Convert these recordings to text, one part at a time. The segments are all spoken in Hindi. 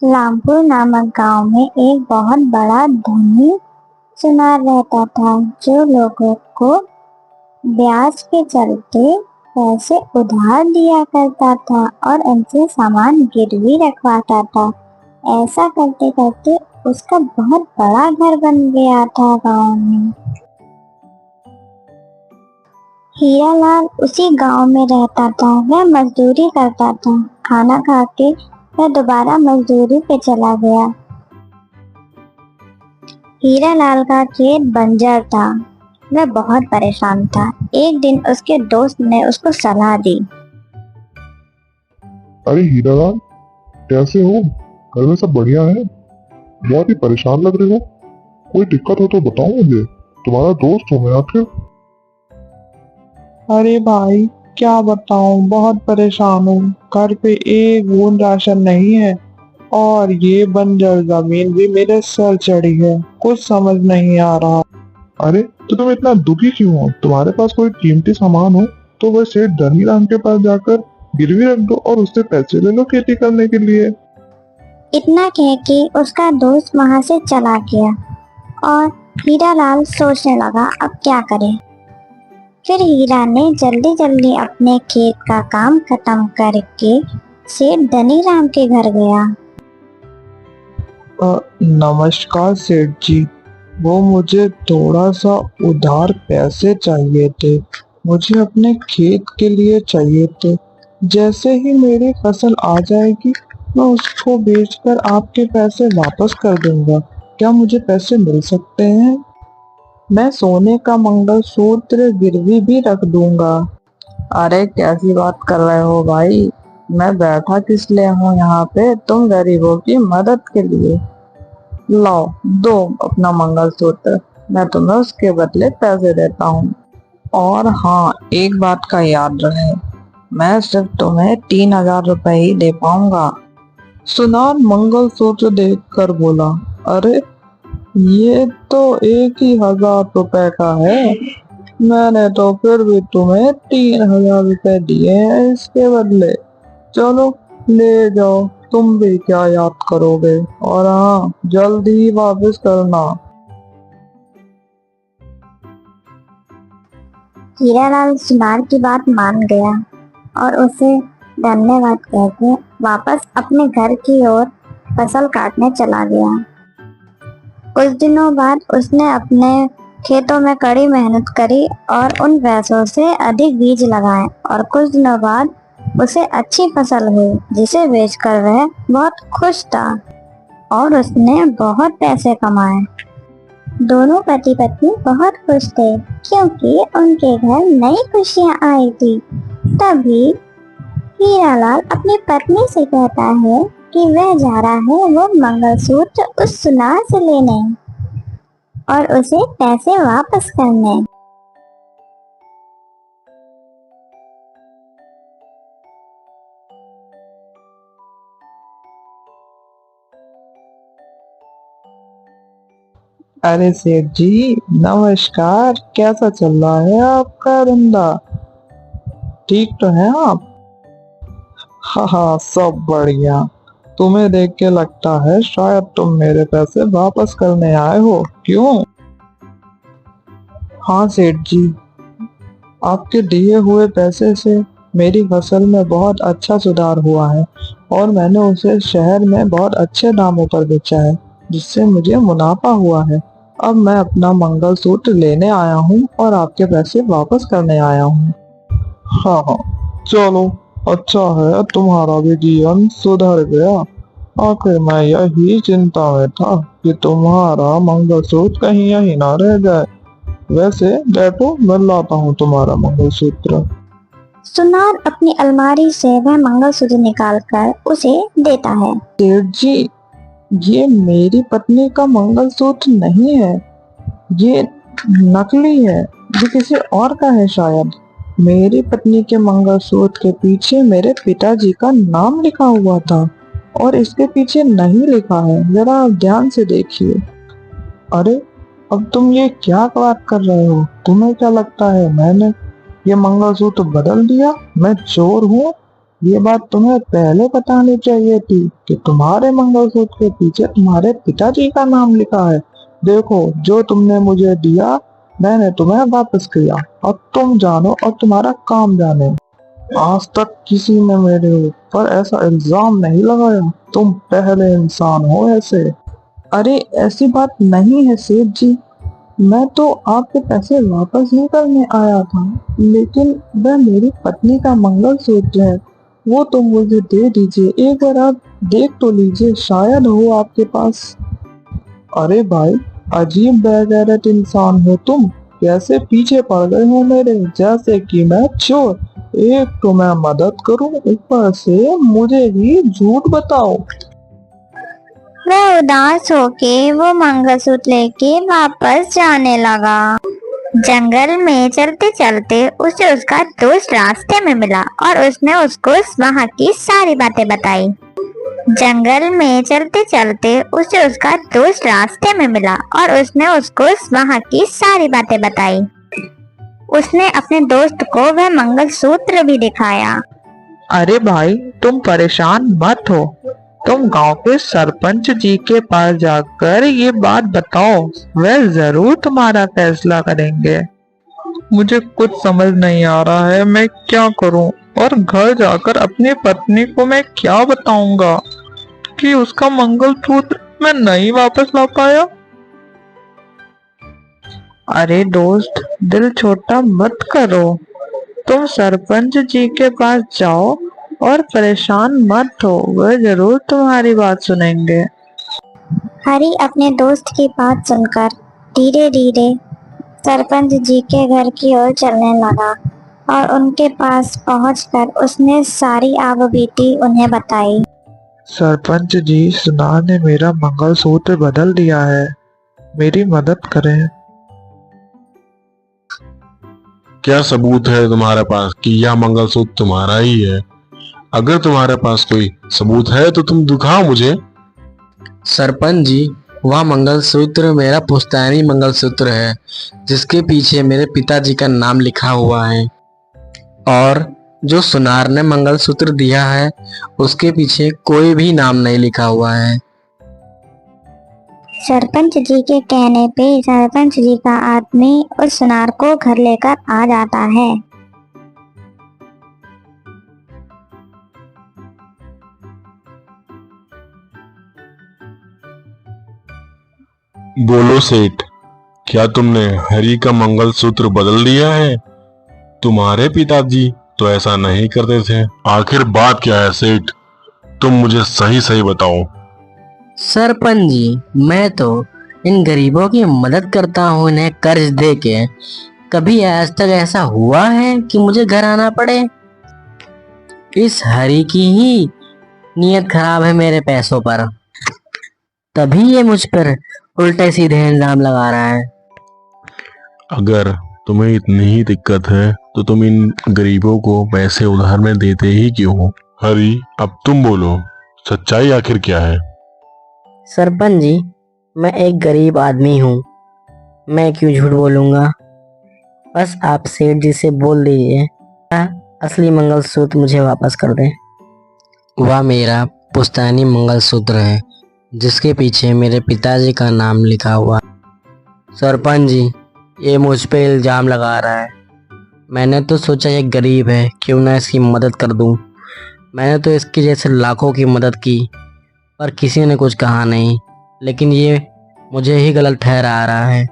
रामपुर नामक गांव में एक बहुत बड़ा धनी सुनार रहता था, जो लोगों को ब्याज के चलते पैसे उधार दिया करता था और उनसे सामान गिरवी रखवाता था। ऐसा करते करते उसका बहुत बड़ा घर बन गया था गांव में। हीरालाल उसी गांव में रहता था। वह मजदूरी करता था। खाना खा के वह दोबारा मजदूरी पे चला गया। हीरालाल का खेत बंजर था। वह बहुत परेशान था। एक दिन उसके दोस्त ने उसको सलाह दी। अरे हीरालाल, कैसे हो? घर में सब बढ़िया है? बहुत ही परेशान लग रहे हो। कोई दिक्कत हो तो बताओ मुझे, तुम्हारा दोस्त हूँ मैं आखिर। अरे भाई, क्या बताऊं, बहुत परेशान हूँ। घर पे एक बूंद राशन नहीं है और ये बंजर जमीन भी मेरे सर चढ़ी है। कुछ समझ नहीं आ रहा। अरे तो तुम इतना दुखी क्यों हो? तुम्हारे पास कोई कीमती सामान हो तो वह सेठ धनीराम के पास जाकर गिरवी रख दो और उससे पैसे ले लो खेती करने के लिए। इतना कह के उसका दोस्त वहां से चला गया और हीरालाल सोचने लगा अब क्या करे। फिर हीरा ने जल्दी जल्दी अपने खेत का काम खत्म करके सेठ धनीराम के घर गया। नमस्कार सेठ जी, वो मुझे थोड़ा सा उधार पैसे चाहिए थे। मुझे अपने खेत के लिए चाहिए थे। जैसे ही मेरी फसल आ जाएगी मैं उसको बेचकर आपके पैसे वापस कर दूंगा। क्या मुझे पैसे मिल सकते हैं? मैं सोने का मंगलसूत्र गिरवी भी रख दूंगा। अरे कैसी बात कर रहे हो भाई? मैं बैठा किस लिए हूँ यहाँ पे? तुम गरीबों की मदद के लिए। लाओ, दो अपना मंगलसूत्र, मैं तुम्हें उसके बदले पैसे देता हूँ। और हाँ, एक बात का याद रहे, मैं सिर्फ तुम्हें 3,000 रुपए ही दे पाऊंगा। सुनार मंगलसूत्र देखकर बोला, अरे ये तो 1,000 रुपए का है। मैंने तो फिर भी तुम्हें 3,000 रुपए दिए हैं इसके बदले। चलो ले जाओ, तुम भी क्या याद करोगे। और हाँ, जल्दी ही वापस करना। हीरालाल सुनार की बात मान गया और उसे धन्यवाद कहकर वापस अपने घर की ओर फसल काटने चला गया। कुछ दिनों बाद उसने अपने खेतों में कड़ी मेहनत करी और उन पैसों से अधिक बीज लगाए और कुछ दिनों बाद उसे अच्छी फसल हुई, जिसे बेचकर वह बहुत खुश था और उसने बहुत पैसे कमाए। दोनों पति पत्नी बहुत खुश थे क्योंकि उनके घर नई खुशियां आई थी। तभी हीरालाल अपनी पत्नी से कहता है कि वह जा रहा है वो मंगलसूत्र उस सुनार से लेने और उसे पैसे वापस करने। अरे सेठ जी, नमस्कार। कैसा चल रहा है आपका धंधा? ठीक तो है आप? हाँ हाँ, सब बढ़िया। तुम्हें देख के लगता है शायद तुम मेरे पैसे वापस करने आए हो, क्यों? हाँ सेठ जी, आपके दिए हुए पैसे से मेरी फसल में बहुत अच्छा सुधार हुआ है और मैंने उसे शहर में बहुत अच्छे दामों पर बेचा है, जिससे मुझे मुनाफा हुआ है। अब मैं अपना मंगलसूत्र लेने आया हूँ और आपके पैसे वापस करने आया हूँ। हाँ हाँ, चलो, अच्छा है तुम्हारा भी जीवन सुधर गया। आखिर मैं यही चिंता में था कि तुम्हारा मंगलसूत्र कहीं यहीं ना रह जाए। वैसे बैठो, मैं लाता हूँ तुम्हारा मंगलसूत्र। सुनार अपनी अलमारी से वह मंगलसूत्र निकालकर उसे देता है। सेठ जी, ये मेरी पत्नी का मंगलसूत्र नहीं है, ये नकली है। ये किसी और का है शायद। मेरी पत्नी के मंगलसूत्र के पीछे मेरे पिताजी का नाम लिखा हुआ था और इसके पीछे नहीं लिखा है। जरा आप ध्यान से देखिए। अरे, अब तुम ये क्या बात कर रहे हो? तुम्हें क्या लगता है मैंने ये मंगलसूत्र बदल दिया? मैं चोर हूँ? ये बात तुम्हें पहले बतानी चाहिए थी कि तुम्हारे मंगलसूत्र के पीछे तुम्हारे पिताजी का नाम लिखा है। देखो, जो तुमने मुझे दिया मैंने तुम्हें वापस किया। अब तुम जानो और तुम्हारा काम जाने। आज तक किसी ने मेरे ऊपर ऐसा इल्जाम नहीं लगाया। तुम पहले इंसान हो ऐसे। अरे ऐसी बात नहीं है सेठ जी, मैं तो आपके पैसे वापस नहीं करने आया था, लेकिन वह मेरी पत्नी का मंगलसूत्र है, वो तो मुझे दे दीजिए। एक बार आप देख तो लीजिए, शायद हो आपके पास। अरे भाई, अजीब बेगैरत इंसान हो तुम। कैसे पीछे पड़ गए हो मेरे, जैसे कि मैं चोर। एक तो मैं मदद करूं, ऊपर से मुझे ही झूठ बताओ। वह उदास होके वो मंगलसूत्र लेके वापस जाने लगा। जंगल में चलते चलते उसे उसका दोस्त रास्ते में मिला और उसने उसको वहाँ की सारी बातें बताई। जंगल में चलते चलते उसे उसका दोस्त रास्ते में मिला और उसने उसको वहाँ की सारी बातें बताई। उसने अपने दोस्त को वह मंगलसूत्र भी दिखाया। अरे भाई, तुम परेशान मत हो। तुम गांव के सरपंच जी के पास जाकर ये बात बताओ, वह जरूर तुम्हारा फैसला करेंगे। मुझे कुछ समझ नहीं आ रहा है, मैं क्या करूं? और घर जाकर अपनी पत्नी को मैं क्या बताऊंगा कि उसका मंगलसूत्र मैं नहीं वापस ला पाया? अरे दोस्त, दिल छोटा मत करो। तुम सरपंच जी के पास जाओ और परेशान मत हो, वह जरूर तुम्हारी बात सुनेंगे। हरी अपने दोस्त की बात सुनकर धीरे धीरे सरपंच जी के घर की ओर चलने लगा और उनके पास पहुंचकर उसने सारी आपबीती उन्हें बताई। सरपंच जी, सुनार ने मेरा मंगलसूत्र बदल दिया है, मेरी मदद करें। क्या सबूत है तुम्हारे पास कि यह मंगलसूत्र तुम्हारा ही है? अगर तुम्हारे पास कोई सबूत है तो तुम दिखाओ मुझे। सरपंच जी, वह मंगलसूत्र मेरा पुश्तैनी मंगलसूत्र है, जिसके पीछे मेरे पिताजी का नाम लिखा हुआ है। और जो सुनार ने मंगलसूत्र दिया है उसके पीछे कोई भी नाम नहीं लिखा हुआ है। सरपंच जी के कहने पे सरपंच जी का आदमी उस सुनार को घर लेकर आ जाता है। बोलो सेठ, क्या तुमने हरी का मंगलसूत्र बदल दिया है? तुम्हारे पिताजी तो ऐसा नहीं करते थे। आखिर बात क्या है सेठ? तुम मुझे सही सही बताओ। सरपंच जी, मैं तो इन गरीबों की मदद करता हूँ इन्हें कर्ज दे के। कभी आज तक ऐसा हुआ है कि मुझे घर आना पड़े? इस हरी की ही नीयत खराब है मेरे पैसों पर, तभी ये मुझ पर उल्टे सीधे इल्जाम लगा रहा है। अगर तुम्हें इतनी ही दिक्कत है तो तुम इन गरीबों को पैसे उधार में देते ही क्यों हो? हरी, अब तुम बोलो, सच्चाई आखिर क्या है? सरपंच जी, मैं एक गरीब आदमी हूँ, मैं क्यों झूठ बोलूंगा। बस आप सेठ जी से बोल दीजिए असली मंगलसूत्र मुझे वापस कर दें। वह मेरा पुश्तैनी मंगलसूत्र है, जिसके पीछे मेरे पिताजी का नाम लिखा हुआ। सरपंच जी, ये मुझ पे इल्जाम लगा रहा है। मैंने तो सोचा ये गरीब है, क्यों ना इसकी मदद कर दूं। मैंने तो इसके जैसे लाखों की मदद की पर किसी ने कुछ कहा नहीं, लेकिन ये मुझे ही गलत ठहरा रहा है।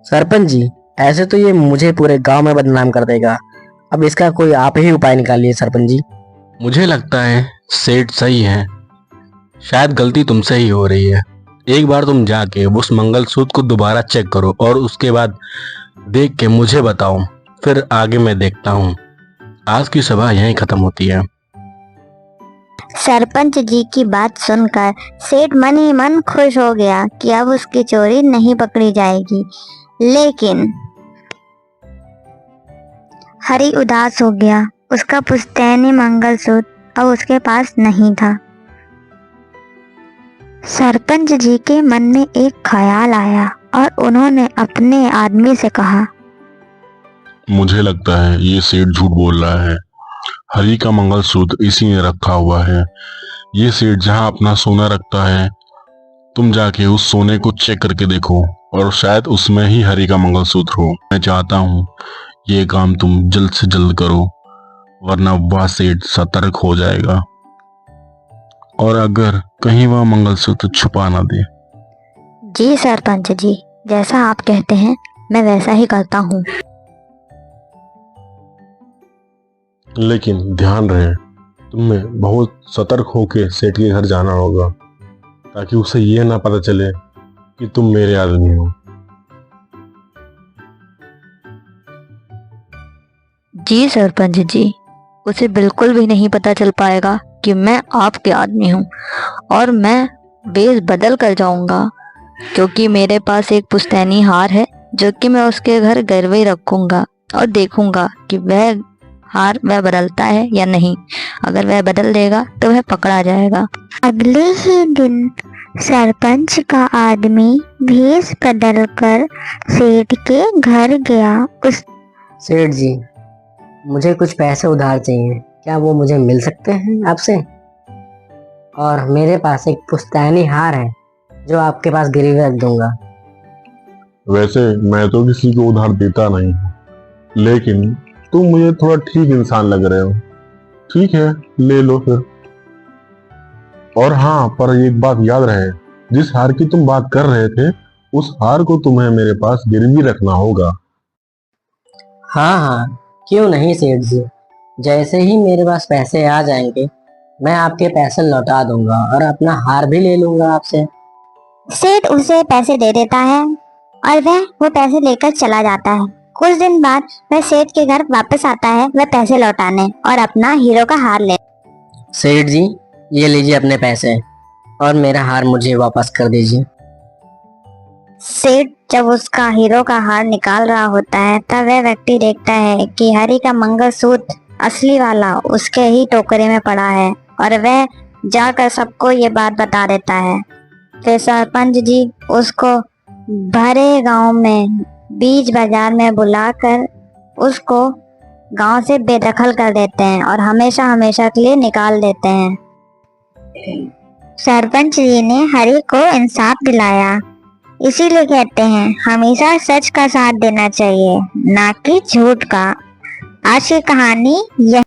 सरपंच जी, ऐसे तो ये मुझे पूरे गांव में बदनाम कर देगा। अब इसका कोई आप ही उपाय निकालिए सरपंच जी। मुझे लगता है सेठ सही है, शायद गलती तुमसे ही हो रही है। एक बार तुम जाके उस मंगलसूत्र को दोबारा चेक करो और उसके बाद देख के मुझे बताओ, फिर आगे मैं देखता हूँ। आज की सभा यहीं खत्म होती है। सरपंच जी की बात सुनकर सेठ मन ही मन खुश हो गया कि अब उसकी चोरी नहीं पकड़ी जाएगी। लेकिन हरी उदास हो गया, उसका पुश्तैनी मंगलसूत्र अब उसके पास नहीं था। सरपंच जी के मन में एक ख्याल आया और उन्होंने अपने आदमी से कहा, मुझे लगता है ये सेठ झूठ बोल रहा है। हरी का मंगलसूत्र इसी में रखा हुआ है। ये सेठ जहाँ अपना सोना रखता है, तुम जाके उस सोने को चेक करके देखो और शायद उसमें ही हरी का मंगलसूत्र हो। मैं चाहता हूँ ये काम तुम जल्द से जल्द करो, वरना वह सेठ सतर्क हो जाएगा और अगर कहीं वह मंगलसूत्र छुपा ना दे। जी सरपंच जी, जैसा आप कहते हैं मैं वैसा ही करता हूँ। लेकिन ध्यान रहे, तुम्हें बहुत सतर्क होके सेठ के घर जाना होगा, ताकि उसे ये ना पता चले कि तुम मेरे आदमी हो। जी सरपंच जी, उसे बिल्कुल भी नहीं पता चल पाएगा कि मैं आपके आदमी हूँ, और मैं वेश बदल कर जाऊंगा, क्योंकि मेरे पास एक पुश्तैनी हार है जो कि मैं उसके घर गिरवे रखूंगा और देखूंगा कि वह हार वह बदलता है या नहीं। अगर वह बदल देगा तो वह पकड़ा जाएगा। अगले ही दिन सरपंच का आदमी भेष बदलकर सेठ के घर गया। सेठ जी, मुझे कुछ पैसे उधार चाहिए, क्या वो मुझे मिल सकते हैं आपसे? और मेरे पास एक पुश्तैनी हार है जो आपके पास गिरवी रख दूंगा। वैसे मैं तो किसी को उधार देता नहीं हूँ, लेकिन तुम मुझे थोड़ा ठीक इंसान लग रहे हो। ठीक है, ले लो फिर। और हाँ, पर एक बात याद रहे, जिस हार की तुम बात कर रहे थे, उस हार को तुम्हें मेरे पास गिरवी रखना होगा। हाँ हाँ, क्यों नहीं सेठ जी, जैसे ही मेरे पास पैसे आ जाएंगे मैं आपके पैसे लौटा दूंगा और अपना हार भी ले लूंगा आपसे। सेठ उसे पैसे दे देता है और वह वो पैसे लेकर चला जाता है। कुछ दिन बाद वह सेठ के घर वापस आता है, वह पैसे लौटाने और अपना हीरो का हार ले। सेठ जी, ये लीजिए अपने पैसे और मेरा हार मुझे वापस कर दीजिए। सेठ जब उसका हीरो का हार निकाल रहा होता है, तब वह व्यक्ति देखता है कि हरी का मंगलसूत्र असली वाला उसके ही टोकरे में पड़ा है, और वह जाकर सबको ये बात बता देता है। फिर सरपंच जी उसको भरे गांव में बीच बाजार में बुलाकर उसको गांव से बेदखल कर देते हैं और हमेशा हमेशा के लिए निकाल देते हैं। सरपंच जी ने हरी को इंसाफ दिलाया, इसीलिए कहते हैं हमेशा सच का साथ देना चाहिए, ना कि झूठ का। आज की कहानी यह